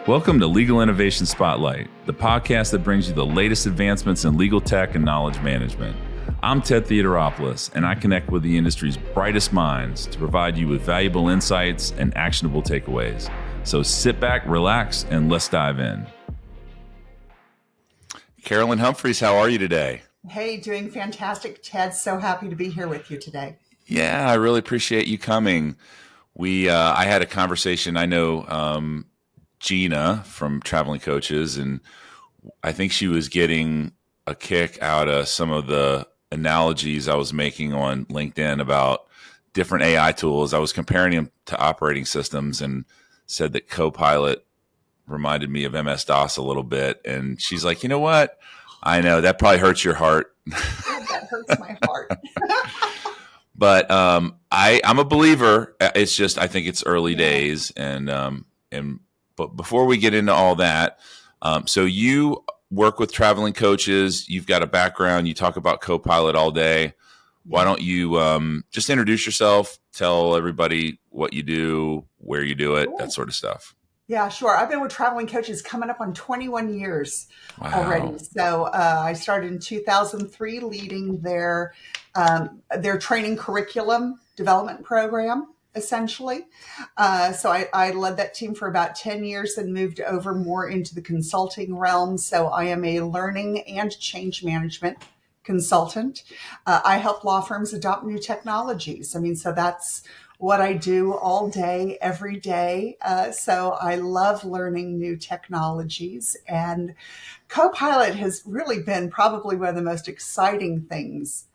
Welcome to Legal Innovation Spotlight, the podcast that brings you the latest advancements in legal tech and knowledge management. I'm Ted Theodoropoulos, and I connect with the industry's brightest minds to provide you with valuable insights and actionable takeaways. So sit back, relax, and let's dive in. Carolyn Humpherys, how are you today? Hey, doing fantastic, Ted. So happy to be here with you today. Yeah, I really appreciate you coming. I had a conversation. I know Gina from Traveling Coaches, and I think she was getting a kick out of some of the analogies I was making on LinkedIn about different AI tools. I was comparing them to operating systems and said that Copilot reminded me of MS-DOS a little bit. And she's like, you know what? I know that probably hurts your heart. That hurts my heart. But I'm a believer. It's just, I think it's early days. But before we get into all that, so you work with traveling coaches. You've got a background. You talk about Copilot all day. Why don't you just introduce yourself, tell everybody what you do, where you do it, that sort of stuff. Yeah, sure. I've been with Traveling Coaches coming up on 21 years already. So I started in 2003 leading their training curriculum development program, essentially. So I led that team for about 10 years and moved over more into the consulting realm. So I am a learning and change management consultant. I help law firms adopt new technologies. So that's what I do all day, every day. So I love learning new technologies. And Copilot has really been probably one of the most exciting things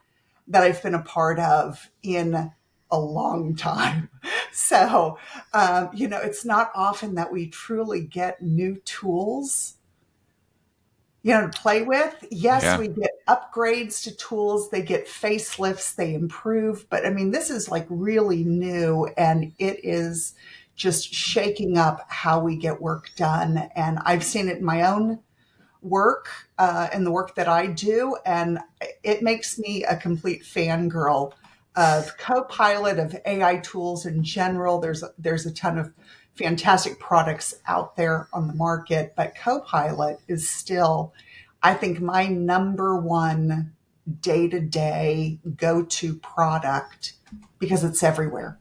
that I've been a part of in a long time. So, it's not often that we truly get new tools, to play with. Yes, we get upgrades to tools, they get facelifts, they improve. But this is like really new, and it is just shaking up how we get work done. And I've seen it in my own work and the work that I do. And it makes me a complete fangirl of Copilot, of AI tools in general. There's a ton of fantastic products out there on the market, but Copilot is still, I think, my number one day-to-day go-to product because it's everywhere.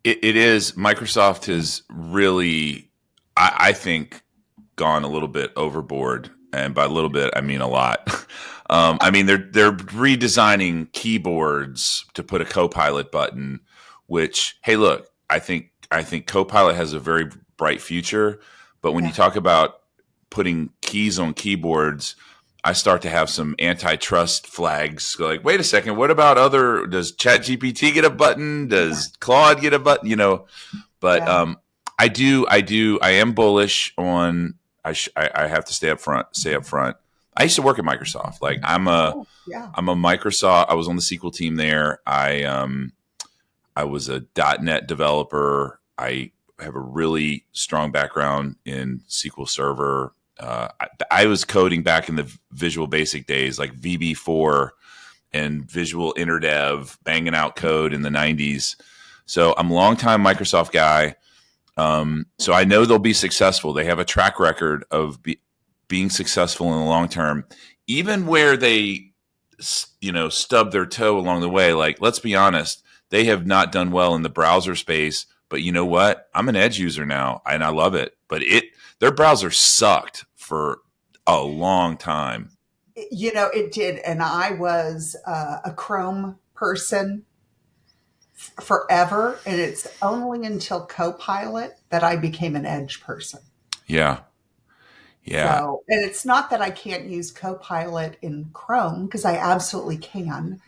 It is. Microsoft has really, I think, gone a little bit overboard. And by a little bit, I mean a lot. They're redesigning keyboards to put a Copilot button, which, hey, look, I think Copilot has a very bright future. But when you talk about putting keys on keyboards, I start to have some antitrust flags. Like, wait a second, what about does ChatGPT get a button? Does Claude get a button? But I am bullish on, I have to say up front. I used to work at Microsoft. Like I'm a Microsoft. I was on the SQL team there. I was a .NET developer. I have a really strong background in SQL Server. I was coding back in the Visual Basic days, like VB4 and Visual InterDev, banging out code in the 90s. So I'm a longtime Microsoft guy. So I know they'll be successful. They have a track record of being successful in the long term, even where they, stub their toe along the way. Like, let's be honest, they have not done well in the browser space. But you know what? I'm an Edge user now, and I love it. But their browser sucked for a long time. It did. And I was a Chrome person forever. And it's only until Copilot that I became an Edge person. Yeah. Yeah. So, and it's not that I can't use Copilot in Chrome, because I absolutely can.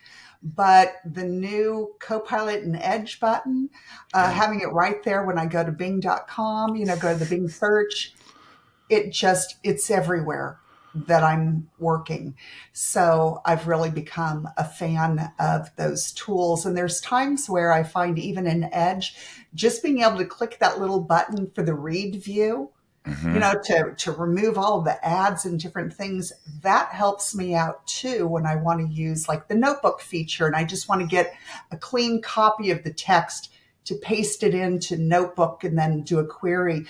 But the new Copilot and Edge button, having it right there when I go to Bing.com, go to the Bing search, it's everywhere that I'm working. So I've really become a fan of those tools. And there's times where I find even in Edge, just being able to click that little button for the read view, to remove all of the ads and different things, that helps me out too when I want to use like the notebook feature and I just want to get a clean copy of the text to paste it into Notebook and then do a query.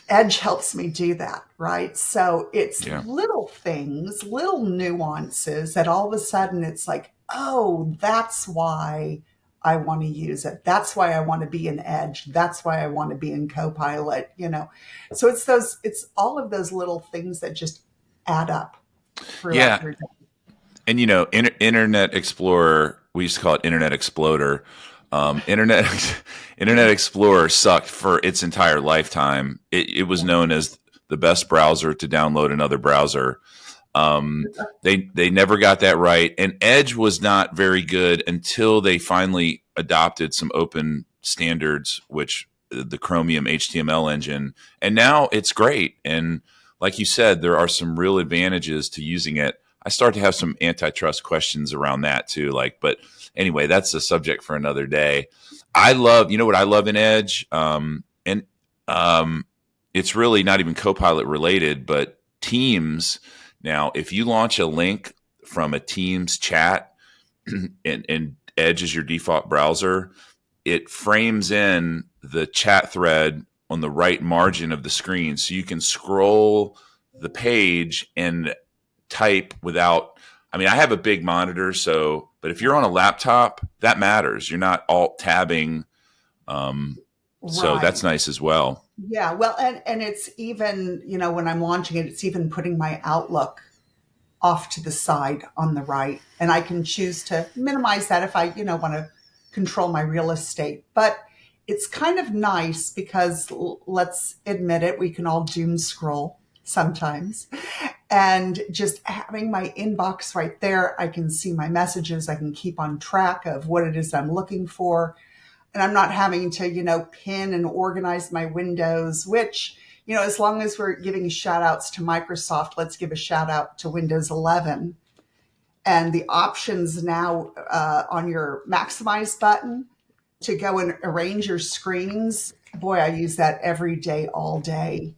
Edge helps me do that, right? So it's Yeah. little things, little nuances that all of a sudden it's like, oh, that's why I want to use it. That's why I want to be in Edge. That's why I want to be in Copilot, you know. So it's all of those little things that just add up throughout Yeah. your day. And Internet Explorer, we used to call it Internet Exploder. Internet Internet Explorer sucked for its entire lifetime. It was known as the best browser to download another browser. They never got that right, and Edge was not very good until they finally adopted some open standards, which the Chromium HTML engine, and now it's great. And like you said, there are some real advantages to using it. I start to have some antitrust questions around that too. But anyway, that's a subject for another day. I love, what I love in Edge, and it's really not even Copilot related, but Teams. Now, if you launch a link from a Teams chat and Edge is your default browser, it frames in the chat thread on the right margin of the screen, so you can scroll the page and type without. I mean, I have a big monitor, but if you're on a laptop, that matters. You're not alt tabbing, so Right. that's nice as well. Yeah. Well, and it's even, when I'm launching it, it's even putting my Outlook off to the side on the right. And I can choose to minimize that if I, want to control my real estate. But it's kind of nice because let's admit it, we can all doom scroll sometimes. And just having my inbox right there, I can see my messages. I can keep on track of what it is I'm looking for. And I'm not having to, pin and organize my windows, which, as long as we're giving shout outs to Microsoft, let's give a shout out to Windows 11. And the options now on your maximize button to go and arrange your screens. Boy, I use that every day, all day.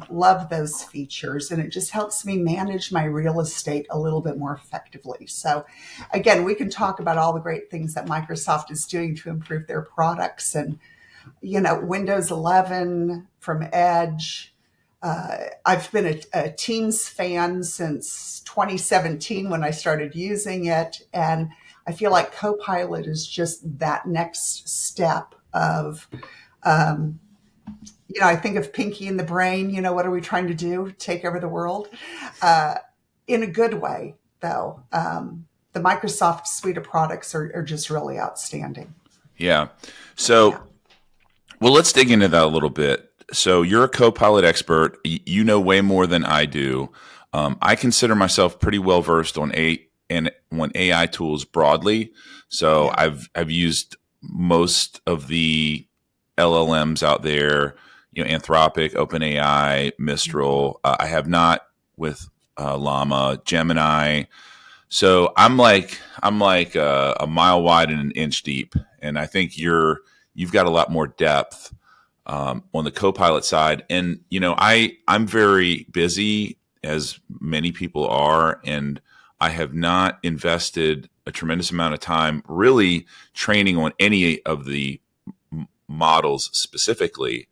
Love those features, and it just helps me manage my real estate a little bit more effectively. So, again, we can talk about all the great things that Microsoft is doing to improve their products, and Windows 11 from Edge. I've been a Teams fan since 2017 when I started using it, and I feel like Copilot is just that next step of I think of Pinky and the Brain. What are we trying to do? Take over the world in a good way, though. The Microsoft suite of products are just really outstanding. Yeah. Yeah. So, well, let's dig into that a little bit. So, you're a Copilot expert. You know way more than I do. I consider myself pretty well versed on AI tools broadly. So, Yeah. I've used most of the LLMs out there. Anthropic, OpenAI, Mistral. I have not with Llama, Gemini. So I'm like a mile wide and an inch deep, and I think you've got a lot more depth on the Copilot side. And I'm very busy, as many people are, and I have not invested a tremendous amount of time really training on any of the models specifically.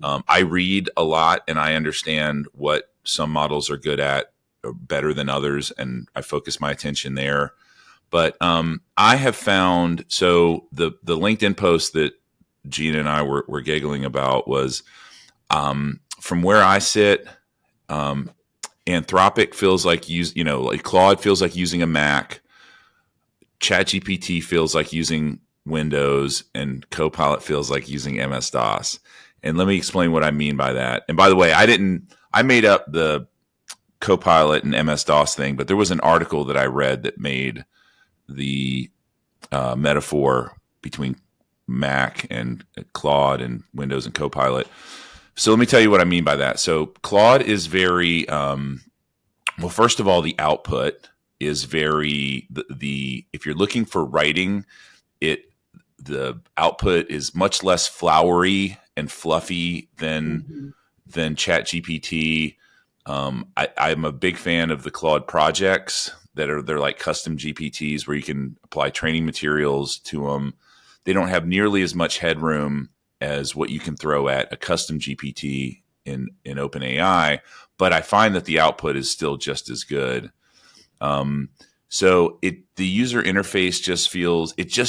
I read a lot and I understand what some models are good at better than others, and I focus my attention there. But I have found, so the LinkedIn post that Gina and I were giggling about was from where I sit, Anthropic feels like like Claude feels like using a Mac, ChatGPT feels like using Windows, and Copilot feels like using MS DOS. And let me explain what I mean by that. And by the way, I made up the Copilot and MS DOS thing, but there was an article that I read that made the metaphor between Mac and Claude and Windows and Copilot. So let me tell you what I mean by that. So Claude is very, well, first of all, the output is very, if you're looking for writing, the output is much less flowery and fluffy than Mhm. ChatGPT. I'm a big fan of the Claude projects they're like custom GPTs where you can apply training materials to them. They don't have nearly as much headroom as what you can throw at a custom GPT in OpenAI, but I find that the output is still just as good. So the user interface just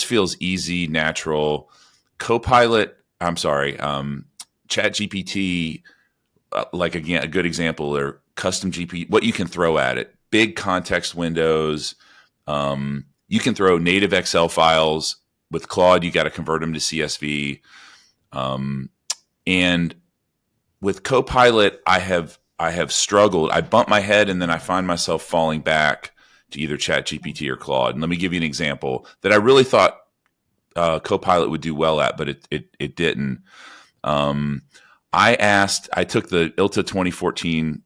feels easy, natural. Copilot, I'm sorry, ChatGPT, like again, a good example, or custom GPT, what you can throw at it, big context windows. You can throw native Excel files. With Claude, you got to convert them to CSV. And with Copilot, I have struggled. I bump my head and then I find myself falling back to either ChatGPT or Claude. And let me give you an example that I really thought Copilot would do well at, but it didn't. I took the ILTA 2014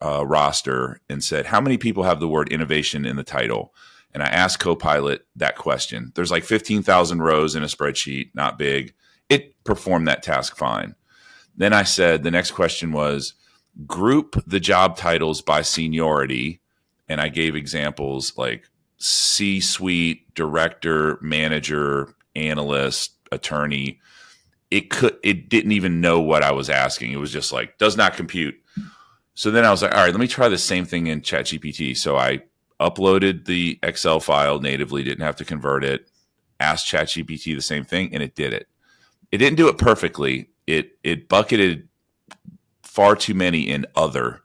roster and said, how many people have the word innovation in the title? And I asked Copilot that question. There's like 15,000 rows in a spreadsheet, not big. It performed that task fine. Then I said, the next question was, group the job titles by seniority. And I gave examples like C-suite, director, manager, analyst, attorney. It didn't even know what I was asking. It was just like, does not compute. So then I was like, all right, let me try the same thing in ChatGPT. So I uploaded the Excel file natively, didn't have to convert it, asked ChatGPT the same thing, and it did it. It didn't do it perfectly. It bucketed far too many in other,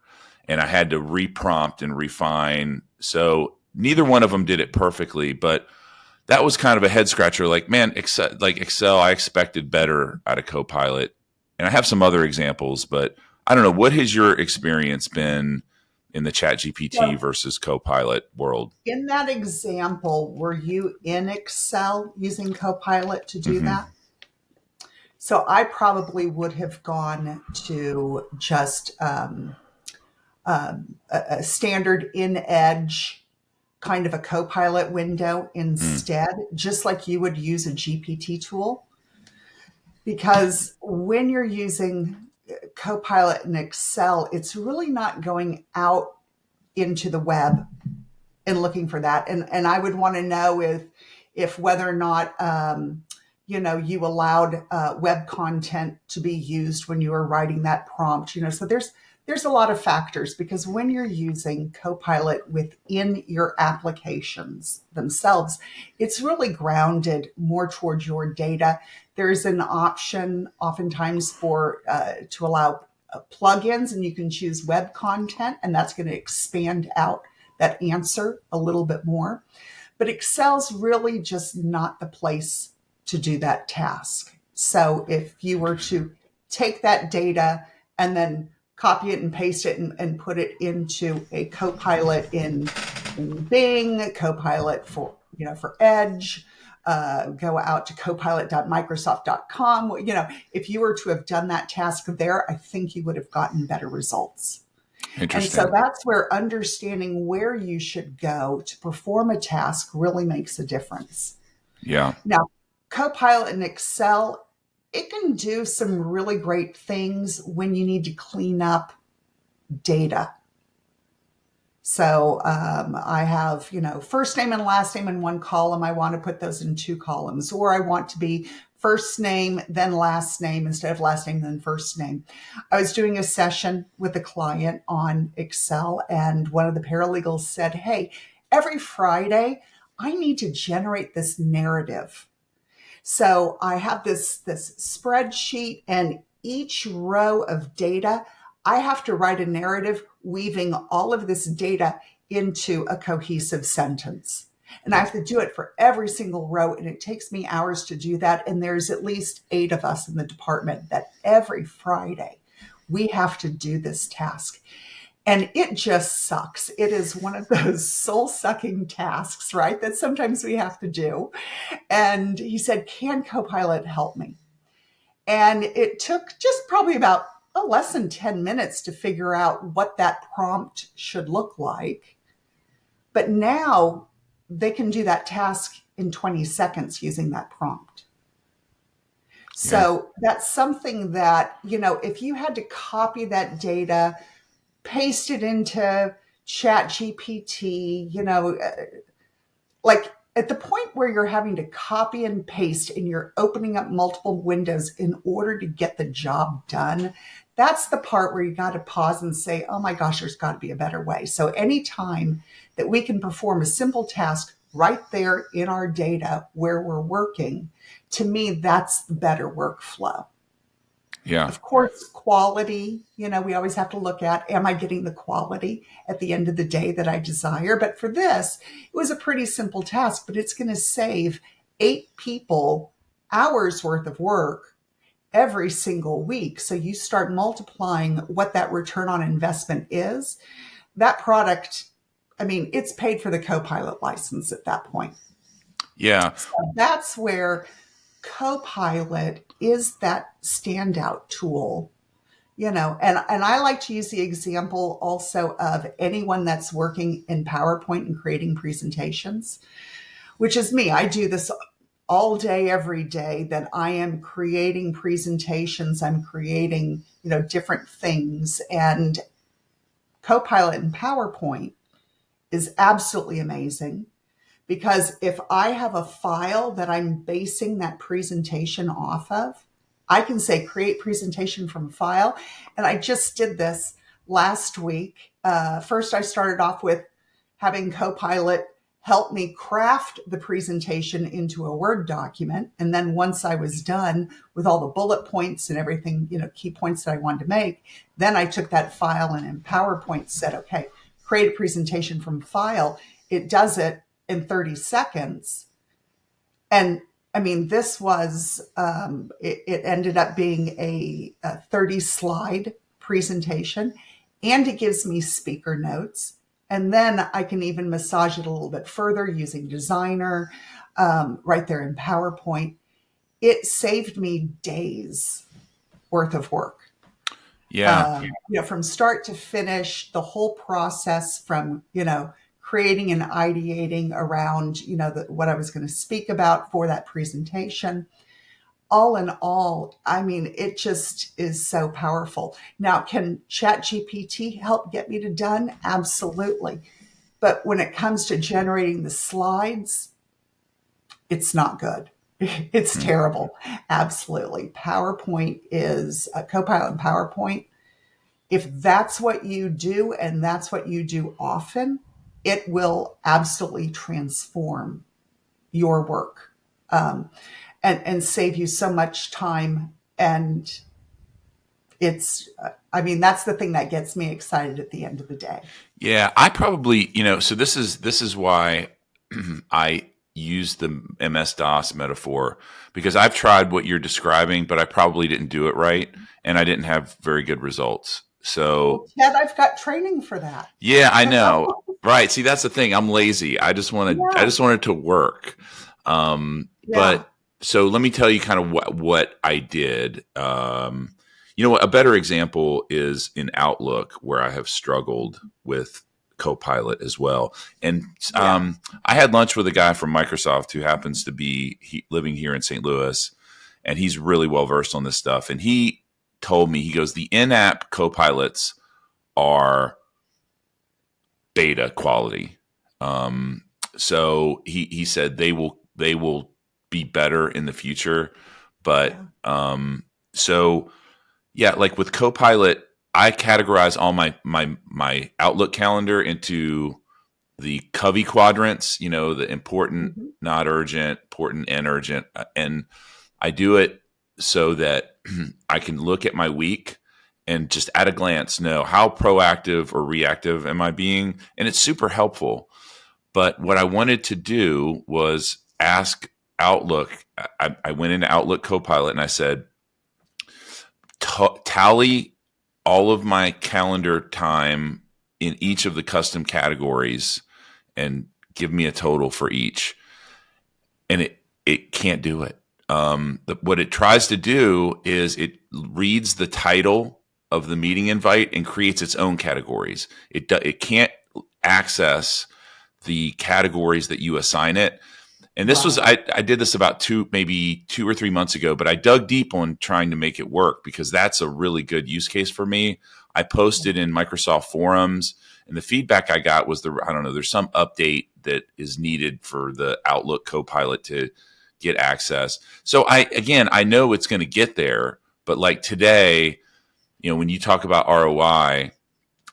and I had to reprompt and refine. So neither one of them did it perfectly, but that was kind of a head scratcher. Like, man, Excel, I expected better out of Copilot. And I have some other examples, but I don't know. What has your experience been in the ChatGPT versus Copilot world? In that example, were you in Excel using Copilot to do that? So I probably would have gone to just a standard in-edge kind of a Copilot window instead, just like you would use a GPT tool. Because when you're using Copilot in Excel, it's really not going out into the web and looking for that. And I would want to know if whether or not you allowed web content to be used when you were writing that prompt. So there's a lot of factors, because when you're using Copilot within your applications themselves, it's really grounded more towards your data. There's an option oftentimes to allow plugins, and you can choose web content, and that's going to expand out that answer a little bit more. But Excel's really just not the place to do that task. So if you were to take that data and then copy it and paste it and put it into a Copilot in Bing, Copilot for Edge, go out to copilot.microsoft.com. If you were to have done that task there, I think you would have gotten better results. And so that's where understanding where you should go to perform a task really makes a difference. Yeah. Now, Copilot in Excel, it can do some really great things when you need to clean up data. So I have, first name and last name in one column. I want to put those in two columns, or I want to be first name, then last name instead of last name, then first name. I was doing a session with a client on Excel, and one of the paralegals said, hey, every Friday, I need to generate this narrative. So I have this spreadsheet, and each row of data, I have to write a narrative weaving all of this data into a cohesive sentence. And I have to do it for every single row, and it takes me hours to do that. And there's at least 8 of us in the department that every Friday we have to do this task. And it just sucks. It is one of those soul-sucking tasks, right, that sometimes we have to do. And he said, can Copilot help me? And it took just probably about less than 10 minutes to figure out what that prompt should look like. But now they can do that task in 20 seconds using that prompt. So that's something that, if you had to copy that data, paste it into ChatGPT, like at the point where you're having to copy and paste and you're opening up multiple windows in order to get the job done, that's the part where you got to pause and say, oh my gosh, there's got to be a better way. So anytime that we can perform a simple task right there in our data where we're working, to me, that's the better workflow. Yeah. Of course, quality, we always have to look at, am I getting the quality at the end of the day that I desire? But for this, it was a pretty simple task, but it's going to save 8 people hours worth of work every single week. So you start multiplying what that return on investment is. That product, I mean, it's paid for the Copilot license at that point. Yeah. So that's where Copilot is that standout tool, and I like to use the example also of anyone that's working in PowerPoint and creating presentations, which is me. I do this all day, every day, that I am creating presentations. I'm creating, different things. And Copilot in PowerPoint is absolutely amazing. Because if I have a file that I'm basing that presentation off of, I can say create presentation from file. And I just did this last week. First, I started off with having Copilot help me craft the presentation into a Word document. And then once I was done with all the bullet points and everything, key points that I wanted to make, then I took that file and in PowerPoint said, okay, create a presentation from file. It does it in 30 seconds. And I mean, this was, it ended up being a 30 slide presentation, and it gives me speaker notes. And then I can even massage it a little bit further using Designer right there in PowerPoint. It saved me days worth of work. Yeah. From start to finish, the whole process from, creating and ideating around, what I was going to speak about for that presentation. All in all, I mean, it just is so powerful. Now, can ChatGPT help get me to done? Absolutely. But when it comes to generating the slides, it's not good. It's terrible. Absolutely. PowerPoint is a Copilot in PowerPoint. If that's what you do and that's what you do often, it will absolutely transform your work and save you so much time. And it's, that's the thing that gets me excited at the end of the day. Yeah. I probably, so this is why I use the MS-DOS metaphor, because I've tried what you're describing, but I probably didn't do it right. And I didn't have very good results. So, Ted, I've got training for that. Yeah, I know. Right. See, that's the thing. I'm lazy. I just wanted it to work. But so let me tell you kind of what I did. A better example is in Outlook, where I have struggled with Copilot as well. And I had lunch with a guy from Microsoft who happens to be living here in St. Louis, and he's really well versed on this stuff. And he told me, he goes, the in-app Copilots are beta quality. So he said they will be better in the future. But like with Copilot, I categorize all my Outlook calendar into the Covey quadrants, the important, not urgent, important and urgent. And I do it so that I can look at my week and just at a glance know how proactive or reactive am I being. And it's super helpful. But what I wanted to do was ask Outlook. I went into Outlook Copilot and I said, tally all of my calendar time in each of the custom categories and give me a total for each. And it can't do it. What it tries to do is it reads the title of the meeting invite and creates its own categories. It can't access the categories that you assign it. And this was, I did this about maybe 2 or 3 months ago, but I dug deep on trying to make it work because that's a really good use case for me. I posted in Microsoft forums, and the feedback I got was there's some update that is needed for the Outlook Copilot to get access. So I know it's going to get there, but like today, when you talk about ROI,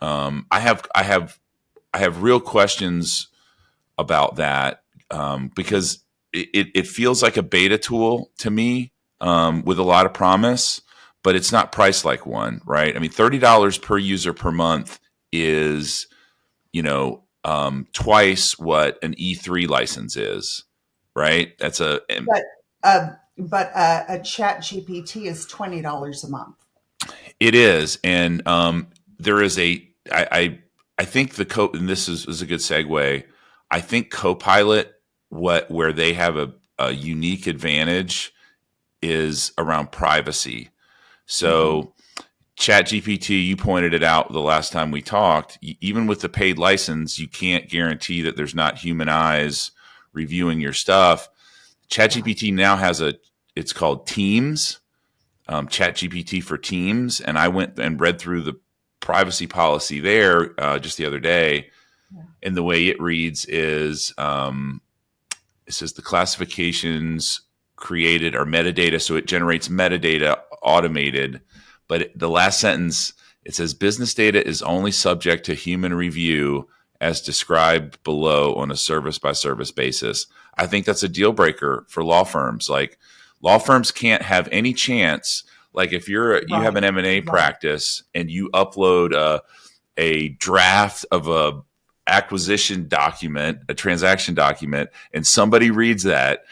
I have real questions about that, because it feels like a beta tool to me, with a lot of promise, but it's not priced like one, right? I mean, $30 per user per month is, twice what an E3 license is, right? But a Chat GPT is $20 a month. It is, and there is I think and this is a good segue. I think Copilot, where they have a unique advantage is around privacy. So ChatGPT, you pointed it out the last time we talked, even with the paid license, you can't guarantee that there's not human eyes reviewing your stuff. ChatGPT now has it's called Teams, ChatGPT for Teams. And I went and read through the privacy policy there just the other day. Yeah. And the way it reads is, it says the classifications created are metadata, so it generates metadata automated. But the last sentence, it says business data is only subject to human review as described below on a service by service basis. I think that's a deal breaker for law firms. Like, law firms can't have any chance. Like, if you have an M&A practice and you upload a draft of a acquisition document, a transaction document, and somebody reads that,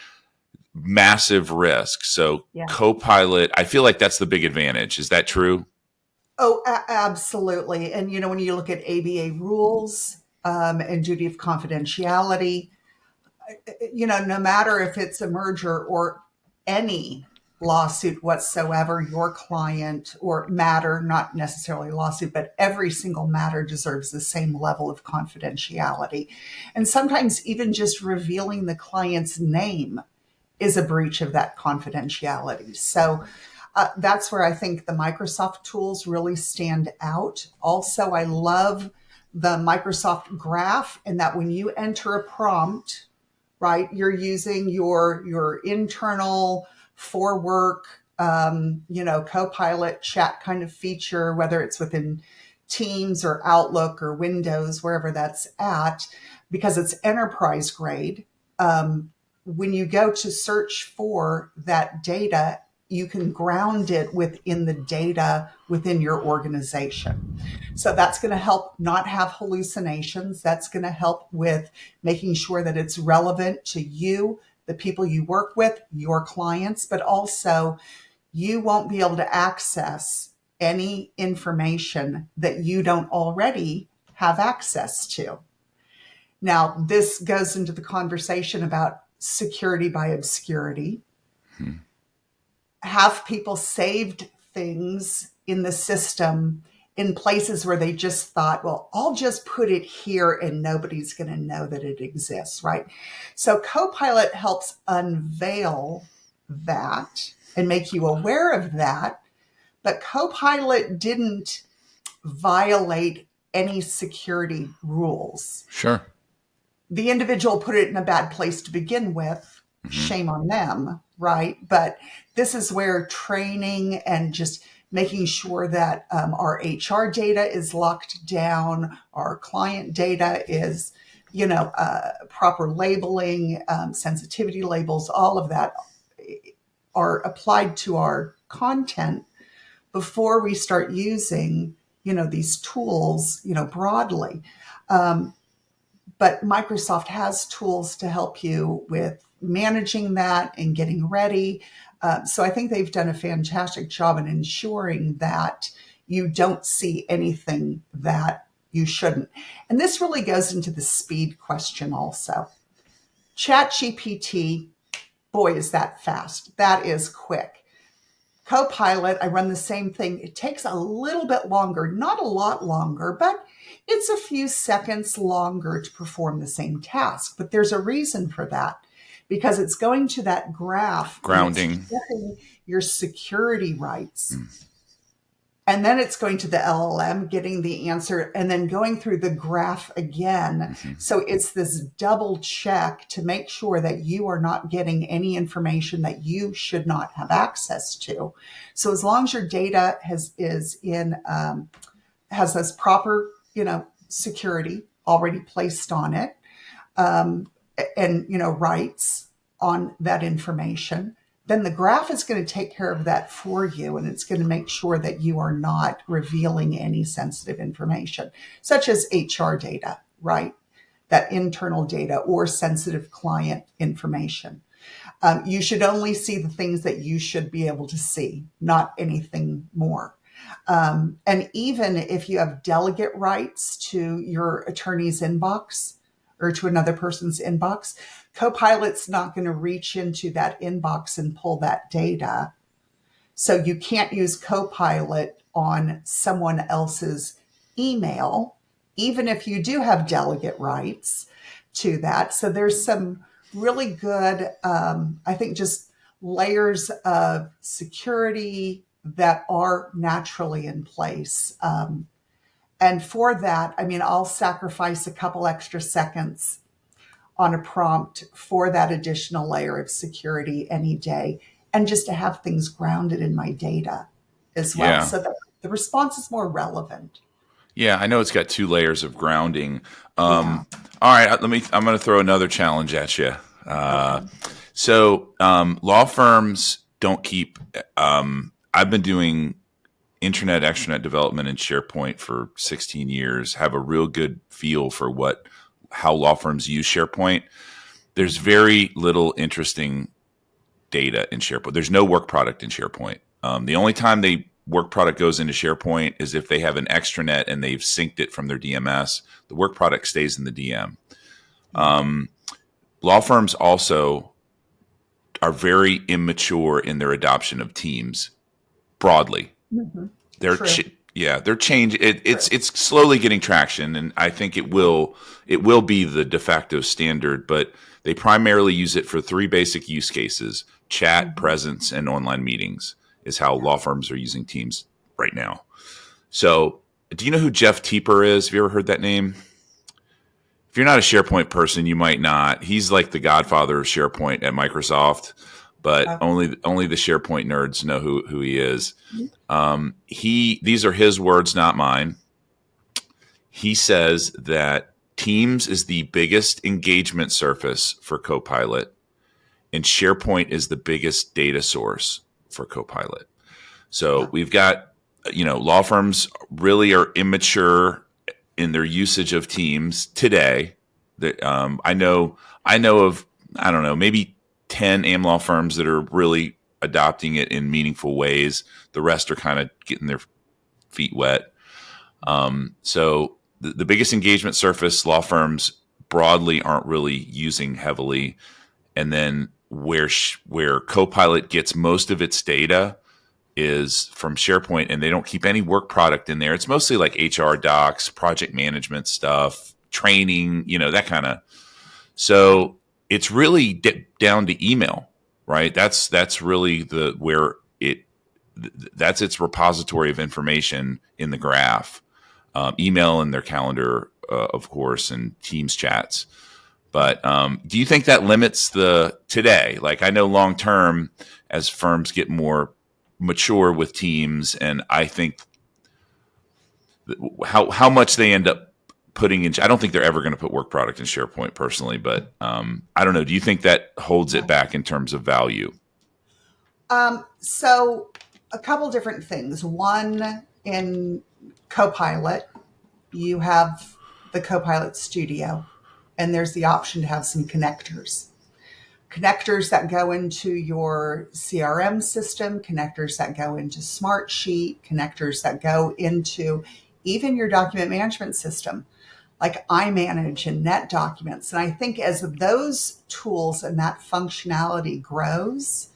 massive risk. So Copilot, I feel like that's the big advantage. Is that true? Oh, absolutely. And, when you look at ABA rules and duty of confidentiality, no matter if it's a merger or any lawsuit whatsoever, your client or matter, not necessarily lawsuit, but every single matter deserves the same level of confidentiality. And sometimes even just revealing the client's name is a breach of that confidentiality. So that's where I think the Microsoft tools really stand out. Also, I love the Microsoft Graph, in that when you enter a prompt, right, you're using your internal for work, Copilot chat kind of feature, whether it's within Teams or Outlook or Windows, wherever that's at, because it's enterprise grade. When you go to search for that data, you can ground it within the data within your organization. So that's going to help not have hallucinations. That's going to help with making sure that it's relevant to you, the people you work with, your clients, but also you won't be able to access any information that you don't already have access to. Now, this goes into the conversation about security by obscurity. Have people saved things in the system in places where they just thought, well, I'll just put it here and nobody's going to know that it exists, right? So Copilot helps unveil that and make you aware of that. But Copilot didn't violate any security rules. Sure. The individual put it in a bad place to begin with. Shame on them, right? But this is where training and just making sure that our HR data is locked down, our client data is, proper labeling, sensitivity labels, all of that are applied to our content before we start using, these tools, broadly. But Microsoft has tools to help you with managing that and getting ready. So I think they've done a fantastic job in ensuring that you don't see anything that you shouldn't. And this really goes into the speed question also. ChatGPT, boy, is that fast. That is quick. Copilot, I run the same thing. It takes a little bit longer, not a lot longer, but it's a few seconds longer to perform the same task. But there's a reason for that, because it's going to that graph, grounding your security rights. And then it's going to the LLM, getting the answer, and then going through the graph again. Hmm. So it's this double check to make sure that you are not getting any information that you should not have access to. So as long as your data has this proper, security already placed on it, um, and rights on that information, then the graph is going to take care of that for you, and it's going to make sure that you are not revealing any sensitive information, such as HR data, right? That internal data or sensitive client information. You should only see the things that you should be able to see, not anything more. And even if you have delegate rights to your attorney's inbox or to another person's inbox, Copilot's not going to reach into that inbox and pull that data. So you can't use Copilot on someone else's email, even if you do have delegate rights to that. So there's some really good, I think, just layers of security that are naturally in place. And for that, I mean, I'll sacrifice a couple extra seconds on a prompt for that additional layer of security any day, and just to have things grounded in my data as well, Yeah. so that the response is more relevant. Yeah, I know it's got two layers of grounding. Yeah. All right, I'm going to throw another challenge at you. Uh, Okay. law firms don't keep. I've been doing internet extranet development in SharePoint for 16 years. Have a real good feel for how law firms use SharePoint. There's very little interesting data in SharePoint. There's no work product in SharePoint. The only time the work product goes into SharePoint is if they have an extranet and they've synced it from their DMS. The work product stays in the DM. Law firms also are very immature in their adoption of Teams broadly. Mm-hmm. They're True. they're changing. True. It's slowly getting traction, and I think it will be the de facto standard. But they primarily use it for three basic use cases: chat, Mm-hmm. presence, and online meetings. Is how Yeah. law firms are using Teams right now. So, do you know who Jeff Teeper is? Have you ever heard that name? If you're not a SharePoint person, you might not. He's like the godfather of SharePoint at Microsoft, but Okay. only the SharePoint nerds know who he is. These are his words, not mine. He says that Teams is the biggest engagement surface for Copilot, and SharePoint is the biggest data source for Copilot. So Yeah. we've got, law firms really are immature in their usage of Teams today. I know of, I don't know, maybe 10 AM law firms that are really adopting it in meaningful ways. The rest are kind of getting their feet wet. So the biggest engagement surface law firms broadly aren't really using heavily. And then where Copilot gets most of its data is from SharePoint, and they don't keep any work product in there. It's mostly like HR docs, project management stuff, training, that kind of. So it's really down to email, right? That's really that's its repository of information in the graph. Email and their calendar, of course, and Teams chats. But do you think that limits the today? Like, I know long term, as firms get more mature with Teams, and I think how much they end up putting in. I don't think they're ever going to put work product in SharePoint personally, but I don't know. Do you think that holds it back in terms of value? So a couple different things. One, in Copilot, you have the Copilot Studio, and there's the option to have some connectors that go into your CRM system, connectors that go into Smartsheet, connectors that go into even your document management system, like iManage and NetDocuments. And I think as those tools and that functionality grows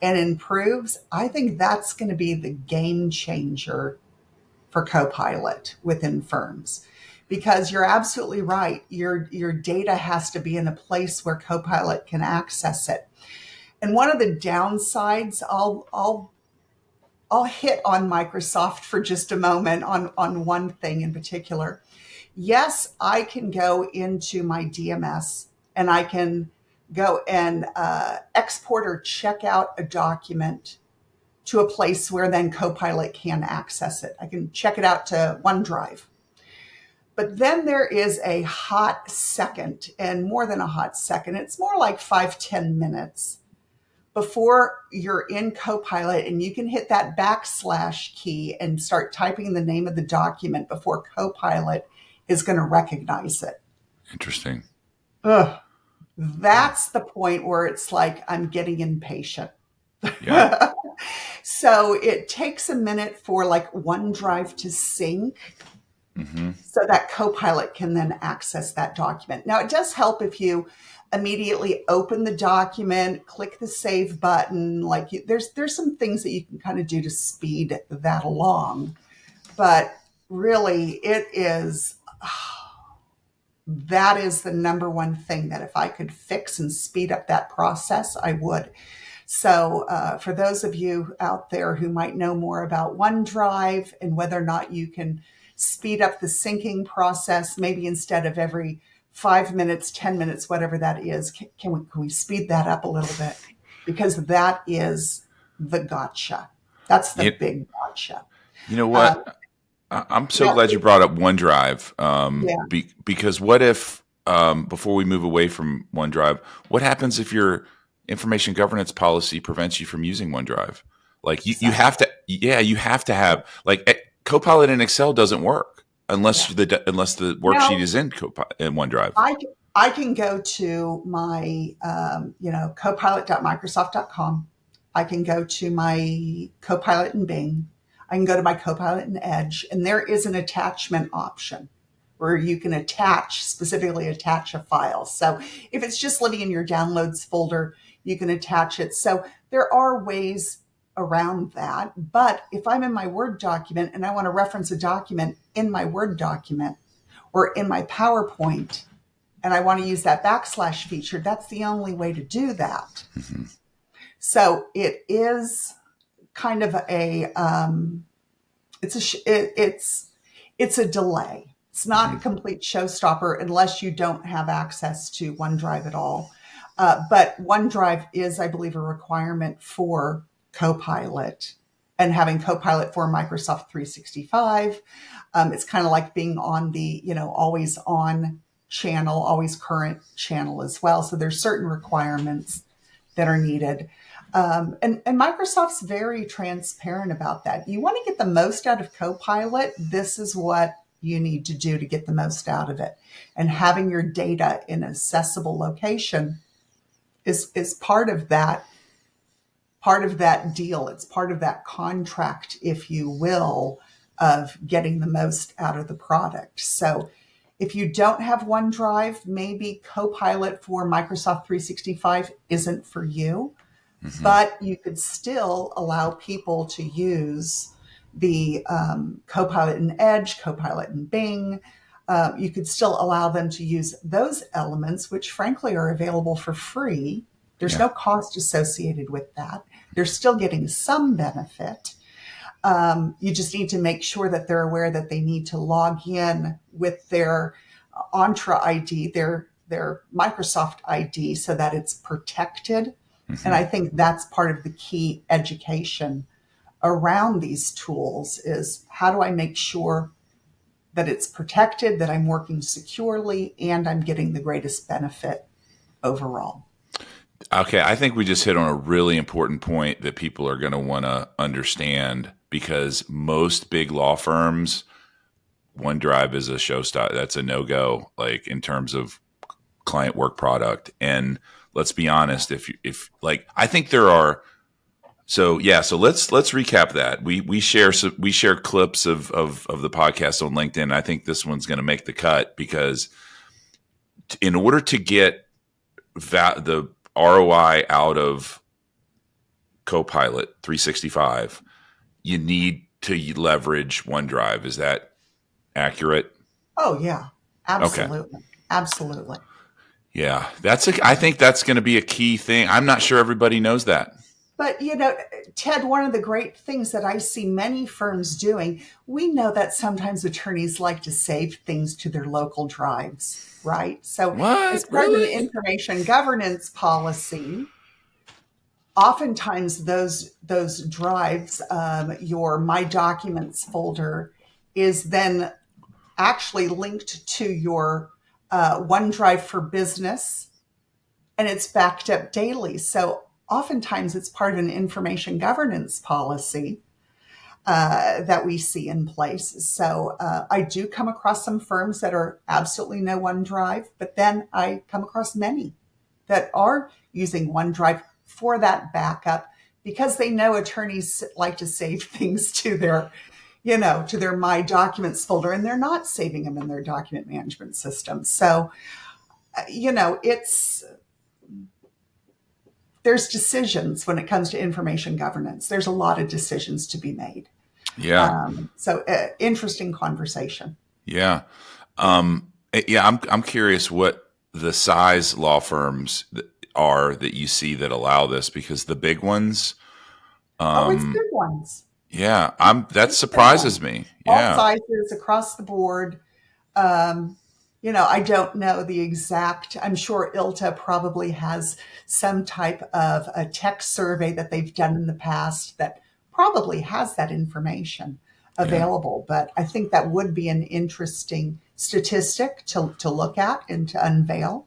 and improves, I think that's going to be the game changer for Copilot within firms. Because you're absolutely right. Your data has to be in a place where Copilot can access it. And one of the downsides, I'll I'll hit on Microsoft for just a moment on one thing in particular. Yes, I can go into my DMS and I can go and export or check out a document to a place where then Copilot can access it. I can check it out to OneDrive. But then there is a hot second, and more than a hot second, it's more like 5-10 minutes before you're in Copilot and you can hit that backslash key and start typing the name of the document before Copilot is going to recognize it. Interesting. Ugh. That's the point where it's like, I'm getting impatient. Yeah. So it takes a minute for like OneDrive to sync so that Copilot can then access that document. Now, it does help if you immediately open the document, click the save button. Like there's some things that you can kind of do to speed that along. But really, that is the number one thing that if I could fix and speed up that process, I would. So for those of you out there who might know more about OneDrive and whether or not you can speed up the syncing process, maybe instead of every 5 minutes, 10 minutes, whatever that is, can we speed that up a little bit? Because that is the gotcha. That's the big gotcha. You know what? I'm so Yeah, glad you brought up OneDrive. yeah. Because what if, before we move away from OneDrive, what happens if your information governance policy prevents you from using OneDrive? Like you have to, you have to have like Copilot in Excel doesn't work unless the worksheet is in OneDrive. I can go to my copilot.microsoft.com. I can go to my Copilot in Bing. I can go to my Copilot in Edge, and there is an attachment option where you can specifically attach a file. So if it's just living in your downloads folder, you can attach it. So there are ways around that. But if I'm in my Word document and I want to reference a document in my Word document or in my PowerPoint, and I want to use that backslash feature, that's the only way to do that. So it is kind of it's a delay. It's not a complete showstopper unless you don't have access to OneDrive at all. But OneDrive is, I believe, a requirement for Copilot, and having Copilot for Microsoft 365. It's kind of like being on the, always on channel, always current channel as well. So there's certain requirements that are needed. And Microsoft's very transparent about that. You want to get the most out of Copilot. This is what you need to do to get the most out of it. And having your data in an accessible location is part of that deal. It's part of that contract, if you will, of getting the most out of the product. So if you don't have OneDrive, maybe Copilot for Microsoft 365 isn't for you, but you could still allow people to use the Copilot in Edge, Copilot in Bing. You could still allow them to use those elements, which frankly are available for free. There's no cost associated with that. They're still getting some benefit. You just need to make sure that they're aware that they need to log in with their Entra ID, their Microsoft ID, so that it's protected. And I think that's part of the key education around these tools is how do I make sure that it's protected, that I'm working securely, and I'm getting the greatest benefit overall. Okay, I think we just hit on a really important point that people are going to want to understand, because most big law firms, OneDrive is a showstopper. That's a no-go, like in terms of client work product. And let's be honest, if I think there are. So let's recap that. We share clips of the podcast on LinkedIn. I think this one's going to make the cut, because in order to get the ROI out of Copilot 365, you need to leverage OneDrive. Is that accurate? Oh yeah, absolutely. Okay. Absolutely. Yeah, I think that's going to be a key thing. I'm not sure everybody knows that. But, Ted, one of the great things that I see many firms doing, we know that sometimes attorneys like to save things to their local drives, right? So, as What? part of an Really? information governance policy, oftentimes those drives, your My Documents folder, is then actually linked to your OneDrive for Business, and it's backed up daily. So oftentimes it's part of an information governance policy that we see in place. So I do come across some firms that are absolutely no OneDrive, but then I come across many that are using OneDrive for that backup because they know attorneys like to save things to their My Documents folder, and they're not saving them in their document management system. So, it's there's decisions when it comes to information governance. There's a lot of decisions to be made. Yeah. Interesting conversation. Yeah. Yeah, I'm curious what the size law firms are that you see that allow this, because the big ones, Oh, it's um, good ones. yeah, that It's good surprises ones. me. All Yeah. sizes across the board. Um, I don't know the exact. I'm sure ILTA probably has some type of a tech survey that they've done in the past that probably has that information Yeah. available. But I think that would be an interesting statistic to look at and to unveil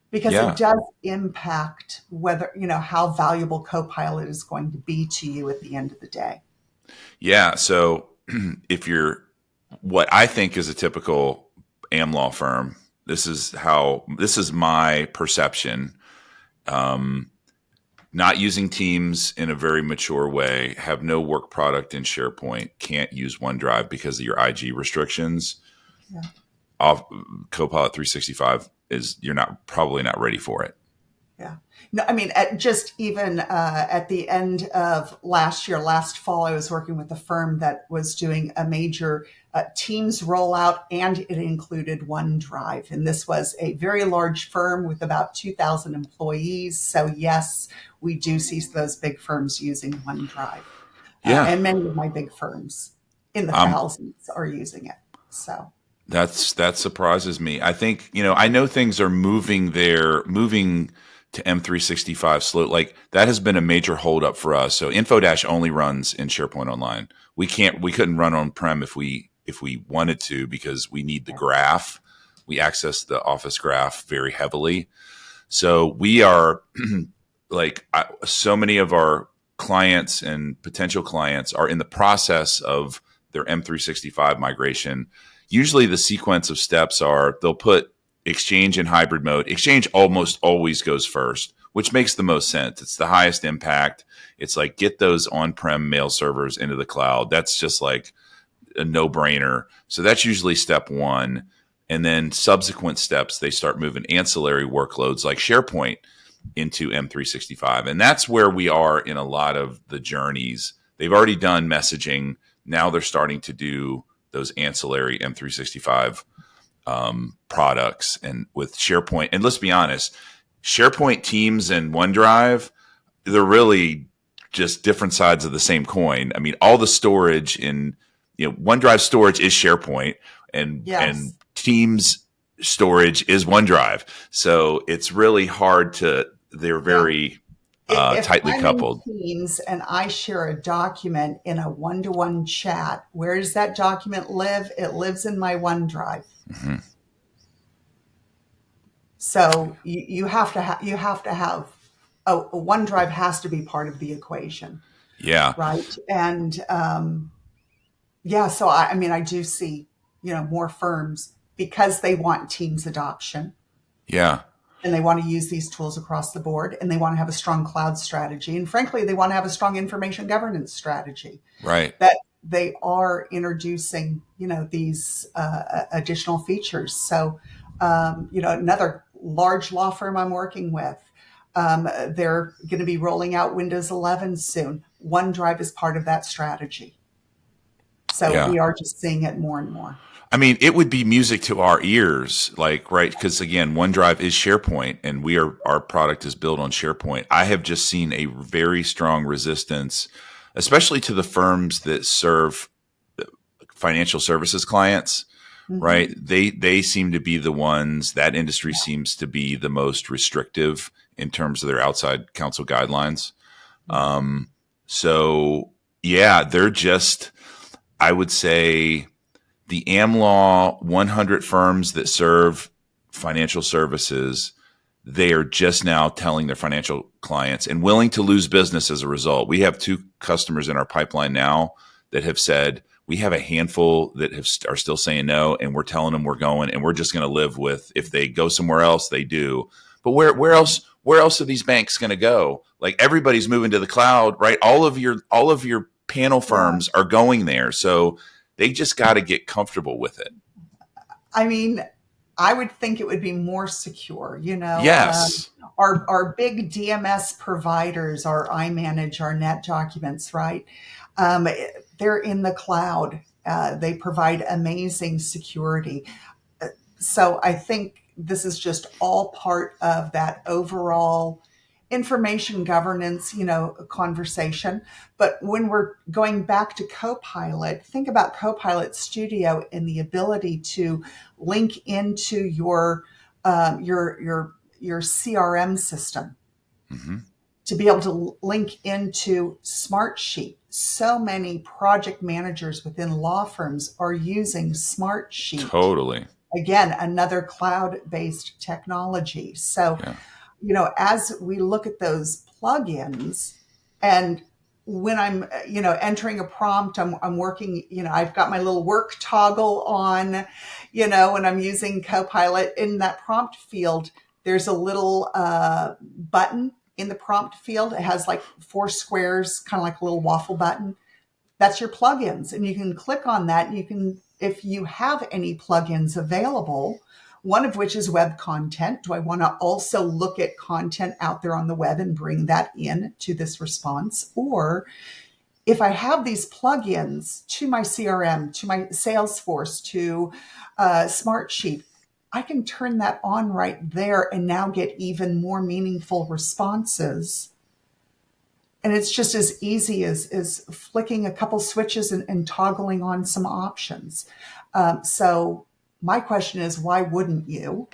because it Yeah. does impact whether, how valuable Copilot is going to be to you at the end of the day. Yeah. So if you're what I think is a typical AM law firm, this is my perception. Um, Not using Teams in a very mature way, have no work product in SharePoint, can't use OneDrive because of your IG restrictions. Yeah. Off Copilot 365 is you're not probably not ready for it. Yeah. No, I mean, at the end of last fall, I was working with a firm that was doing a major Teams rollout, and it included OneDrive. And this was a very large firm with about 2,000 employees. So, yes, we do see those big firms using OneDrive. Yeah, And many of my big firms in the um, thousands are using it. So, that surprises me. I think I know things are moving to M365 slow. Like that has been a major holdup for us. So InfoDash only runs in SharePoint Online. We couldn't run on prem if we wanted to, because we need the yeah. graph. We access the Office graph very heavily. So we are so many of our clients and potential clients are in the process of their M365 migration. Usually the sequence of steps are they'll put Exchange in hybrid mode. Exchange almost always goes first, which makes the most sense. It's the highest impact. It's like get those on-prem mail servers into the cloud. That's just like a no-brainer. So that's usually step one. And then subsequent steps, they start moving ancillary workloads like SharePoint into M365. And that's where we are in a lot of the journeys. They've already done messaging. Now they're starting to do those ancillary M365 products, and with SharePoint. And let's be honest, SharePoint, Teams, and OneDrive, they're really just different sides of the same coin. I mean, all the storage in OneDrive storage is SharePoint, and Yes. Teams storage is OneDrive. So it's really hard to. They're Yeah. very If tightly I'm in coupled. Teams and I share a document in a one-to-one chat, where does that document live? It lives in my OneDrive. Mhm. So you have to have a OneDrive has to be part of the equation, Yeah, right? And yeah, so I mean, I do see more firms because they want Teams adoption yeah, and they want to use these tools across the board and they want to have a strong cloud strategy. And frankly, they want to have a strong information governance strategy right. that they are introducing, these additional features. So, another large law firm I'm working with, they're going to be rolling out Windows 11 soon. OneDrive is part of that strategy. So Yeah. we are just seeing it more and more. I mean, it would be music to our ears, like, right? Because again, OneDrive is SharePoint, and our product is built on SharePoint. I have just seen a very strong resistance, especially to the firms that serve financial services clients, right? Hmm. They seem to be the ones, that industry seems to be the most restrictive in terms of their outside counsel guidelines. Yeah. So yeah, they're just, I would say, the AmLaw 100 firms that serve financial services, they are just now telling their financial clients and willing to lose business as a result. We have 2 customers in our pipeline now that have said, we have a handful that are still saying no, and we're telling them we're going, and we're just going to live with, if they go somewhere else, they do. But where else are these banks going to go? Like, everybody's moving to the cloud, right? All of your panel Yeah. firms are going there. So they just got to get comfortable with it. I mean, I would think it would be more secure, Yes. our big DMS providers, our iManage, our Net Documents, right? Um, they're in the cloud. They provide amazing security. So I think this is just all part of that overall information governance, conversation. But when we're going back to Copilot, think about Copilot Studio and the ability to link into your CRM system, Hmm. to be able to link into Smartsheet. So many project managers within law firms are using Smartsheet. Totally. Again, another cloud-based technology. So, Yeah. as we look at those plugins, and when I'm, entering a prompt, I'm working, I've got my little work toggle on, when I'm using Copilot. In that prompt field, there's a little button in the prompt field. It has like 4 squares, kind of like a little waffle button. That's your plugins. And you can click on that. And you can, if you have any plugins available, one of which is web content. Do I want to also look at content out there on the web and bring that in to this response? Or if I have these plugins to my CRM, to my Salesforce, to Smartsheet, I can turn that on right there and now get even more meaningful responses. And it's just as easy as flicking a couple switches and toggling on some options. So my question is, why wouldn't you?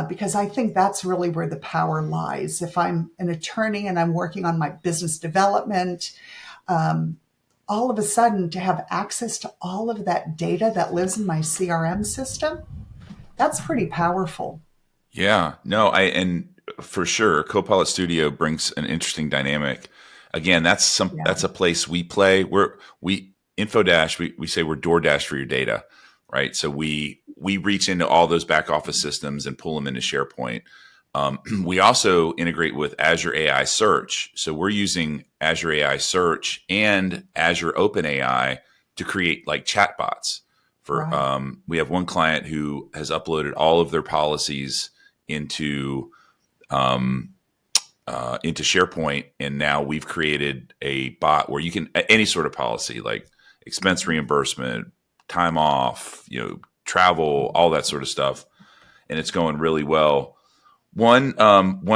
Because I think that's really where the power lies. If I'm an attorney and I'm working on my business development, all of a sudden to have access to all of that data that lives in my CRM system, that's pretty powerful. Yeah. No, and for sure, Copilot Studio brings an interesting dynamic. Again, Yeah. that's a place we play. We InfoDash, we say we're DoorDash for your data, right? So we reach into all those back office systems and pull them into SharePoint. We also integrate with Azure AI Search. So we're using Azure AI Search and Azure OpenAI to create like chatbots. For Right. we have one client who has uploaded all of their policies into into SharePoint, and now we've created a bot where you can, any sort of policy like expense reimbursement, time off, travel, all that sort of stuff, and it's going really well. One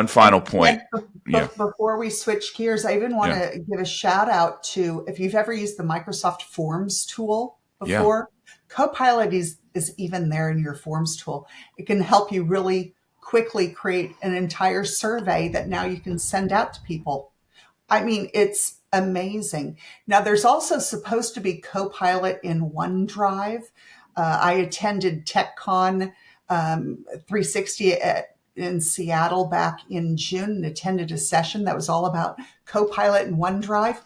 final point. And Yeah, before we switch gears, I even want yeah, to give a shout out to, if you've ever used the Microsoft Forms tool yeah. before, Copilot is even there in your Forms tool. It can help you really quickly create an entire survey that now you can send out to people. I mean, it's amazing. Now, there's also supposed to be Copilot in OneDrive. I attended TechCon 360 in Seattle back in June and attended a session that was all about Copilot and OneDrive.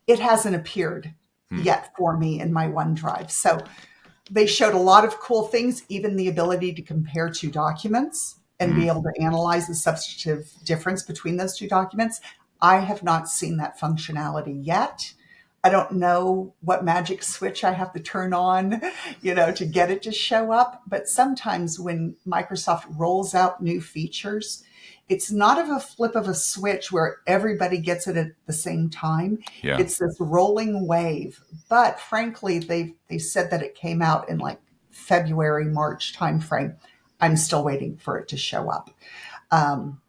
It hasn't appeared Hmm. yet for me in my OneDrive. So they showed a lot of cool things, even the ability to compare 2 documents and Hmm. be able to analyze the substantive difference between those 2 documents. I have not seen that functionality yet. I don't know what magic switch I have to turn on, to get it to show up. But sometimes when Microsoft rolls out new features, it's not of a flip of a switch where everybody gets it at the same time. Yeah. It's this rolling wave. But frankly, they said that it came out in like February, March timeframe. I'm still waiting for it to show up.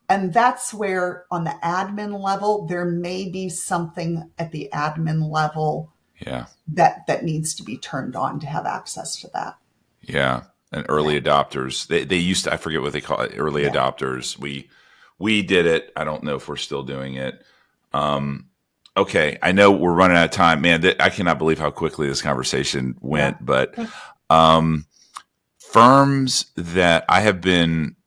And that's where on the admin level, there may be something at the admin level Yeah. that needs to be turned on to have access to that. Yeah. And early Yeah. adopters, they used to, I forget what they call it, early Yeah. adopters. We did it. I don't know if we're still doing it. Okay. I know we're running out of time, man. I cannot believe how quickly this conversation went, but, firms that I have been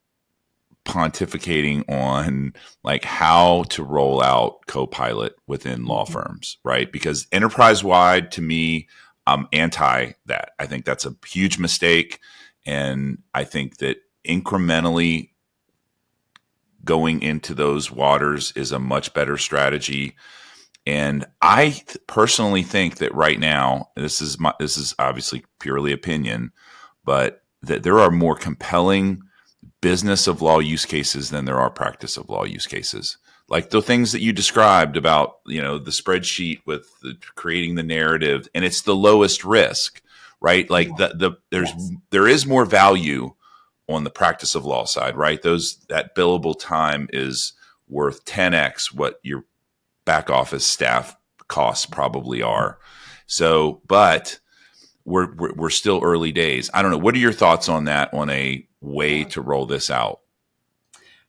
pontificating on, like how to roll out Copilot within law firms, right? Because enterprise wide, to me, I'm anti that. I think that's a huge mistake. And I think that incrementally going into those waters is a much better strategy. And I personally think that right now, this is obviously purely opinion, but that there are more compelling business of law use cases than there are practice of law use cases. Like the things that you described about, the spreadsheet with creating the narrative, and it's the lowest risk, right? Like there is more value on the practice of law side, right? That billable time is worth 10x what your back office staff costs probably are. So, but we're still early days. I don't know. What are your thoughts on that, on a way to roll this out?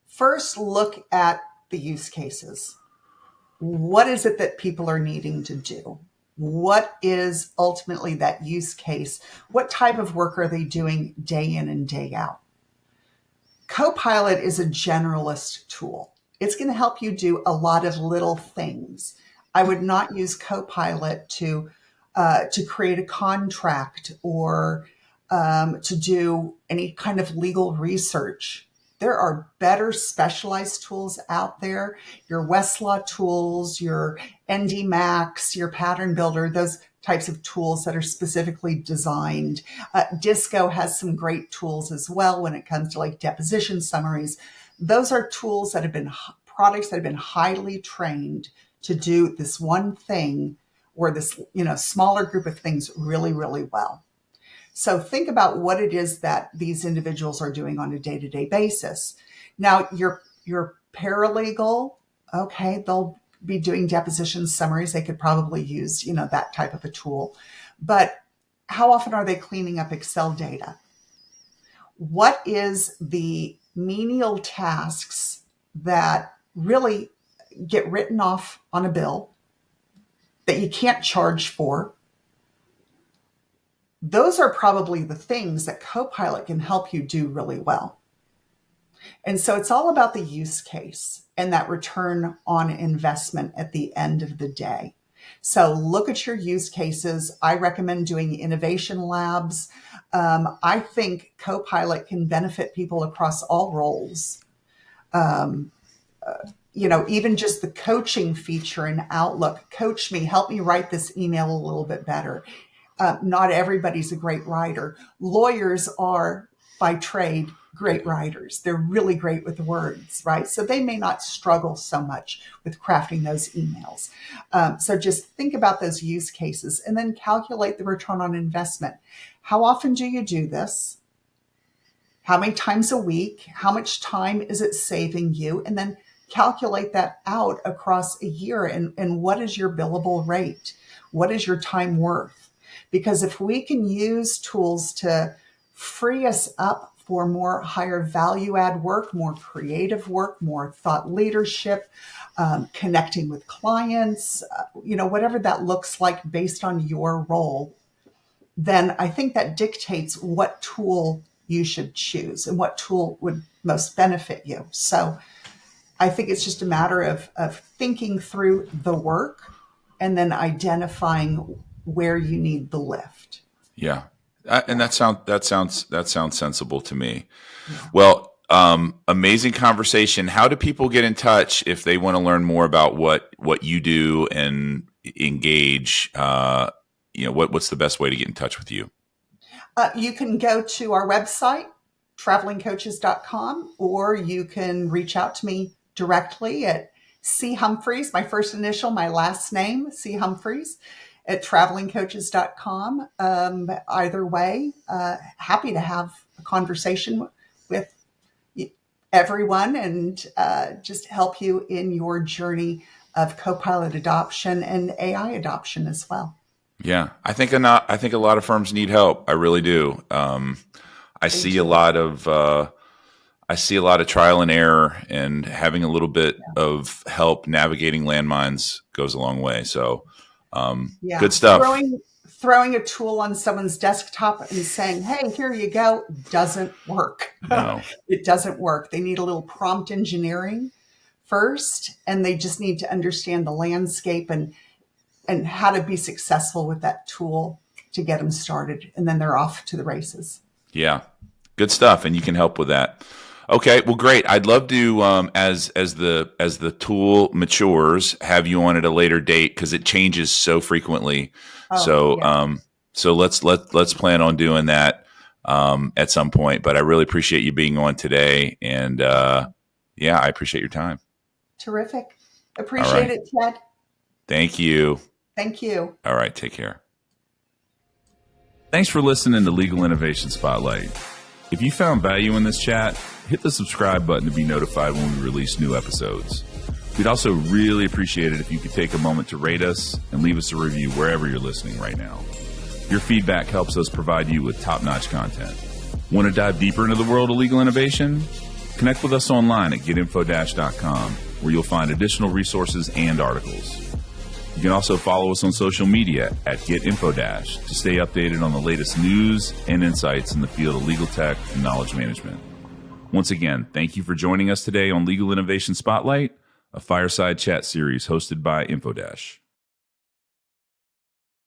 First, look at the use cases. What is it that people are needing to do? What is ultimately that use case? What type of work are they doing day in and day out? Copilot is a generalist tool. It's going to help you do a lot of little things. I would not use Copilot to create a contract or to do any kind of legal research. There are better specialized tools out there. Your Westlaw tools, your ND Max, your Pattern Builder, those types of tools that are specifically designed. Disco has some great tools as well when it comes to like deposition summaries. Those are tools that have been products that have been highly trained to do this one thing or this, smaller group of things really, really well. So think about what it is that these individuals are doing on a day-to-day basis. Now, your paralegal, okay, they'll be doing deposition summaries. They could probably use, that type of a tool. But how often are they cleaning up Excel data? What is the menial tasks that really get written off on a bill that you can't charge for? Those are probably the things that Copilot can help you do really well. And so it's all about the use case and that return on investment at the end of the day. So look at your use cases. I recommend doing innovation labs. I think Copilot can benefit people across all roles. Even just the coaching feature in Outlook, coach me, help me write this email a little bit better. Not everybody's a great writer. Lawyers are, by trade, great writers. They're really great with words, right? So they may not struggle so much with crafting those emails. So just think about those use cases and then calculate the return on investment. How often do you do this? How many times a week? How much time is it saving you? And then calculate that out across a year. And what is your billable rate? What is your time worth? Because if we can use tools to free us up for more higher value add work, more creative work, more thought leadership, connecting with clients, whatever that looks like based on your role, then I think that dictates what tool you should choose and what tool would most benefit you. So I think it's just a matter of thinking through the work and then identifying where you need the lift. Yeah. And that sounds sensible to me. Yeah. Well, amazing conversation. How do people get in touch if they want to learn more about what you do and engage? What's the best way to get in touch with you? You can go to our website, travelingcoaches.com, or you can reach out to me directly at C. Humpherys, my first initial, my last name, C. Humpherys at travelingcoaches.com. Either way, happy to have a conversation with everyone and just help you in your journey of Copilot adoption and AI adoption as well. Yeah, I think a lot of firms need help. I really do. I see a lot of trial and error, and having a little bit of help navigating landmines goes a long way. So, good stuff. Throwing a tool on someone's desktop and saying, "Hey, here you go," doesn't work. No. It doesn't work. They need a little prompt engineering first, and they just need to understand the landscape and how to be successful with that tool to get them started. And then they're off to the races. Yeah, good stuff. And you can help with that. Okay, well, great. I'd love to, as the tool matures, have you on at a later date because it changes so frequently. So let's plan on doing that at some point. But I really appreciate you being on today, and I appreciate your time. Terrific. Appreciate it, Ted. Thank you. Thank you. All right, take care. Thanks for listening to Legal Innovation Spotlight. If you found value in this chat, hit the subscribe button to be notified when we release new episodes. We'd also really appreciate it if you could take a moment to rate us and leave us a review wherever you're listening right now. Your feedback helps us provide you with top-notch content. Want to dive deeper into the world of legal innovation? Connect with us online at getinfo-.com, where you'll find additional resources and articles. You can also follow us on social media at getinfo- to stay updated on the latest news and insights in the field of legal tech and knowledge management. Once again, thank you for joining us today on Legal Innovation Spotlight, a fireside chat series hosted by InfoDash.